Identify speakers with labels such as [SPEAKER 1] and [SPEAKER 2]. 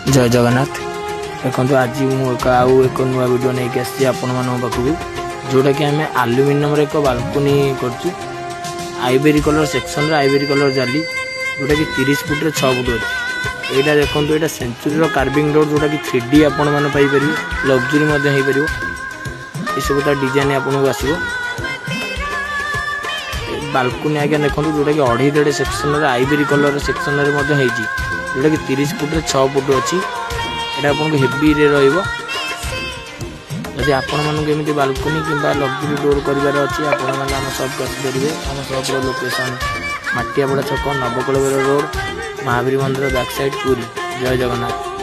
[SPEAKER 1] जय जगन्नाथ। देखो आज मुझे आउ एक नुआ वीडियो नहीं आसी आपण पाखक जोटा कि आम आलुमिनियम एक बालकोनी कर आइबेरी कलर सेक्शन आइबेरी कलर जाली जोटा कि 30 फुट 6 फुट अच्छी। यहाँ देखो यहाँ सेंचुरी कार्विंग डोर जोटा कि 3D आपण मैंने लग्जरी हो ये सब डिजाइन आपको आसो बालकोनी आज्ञा देखो जोटा कि 2.5 सेक्शन आइबेरी कलर सेक्शन जोटा कि 30 फुट 6 फुट अच्छी। यहाँ आपको हेवी रही आपण मानक बालकोनी कि लग्जरी डोर करार अच्छी आपण मैंने आम सप आसपारे आम सप्र लोकेशन माटियापड़ा छक नवकलेवर रोड महावीर मंदिर बैक साइड पुरी। जय जगन्नाथ।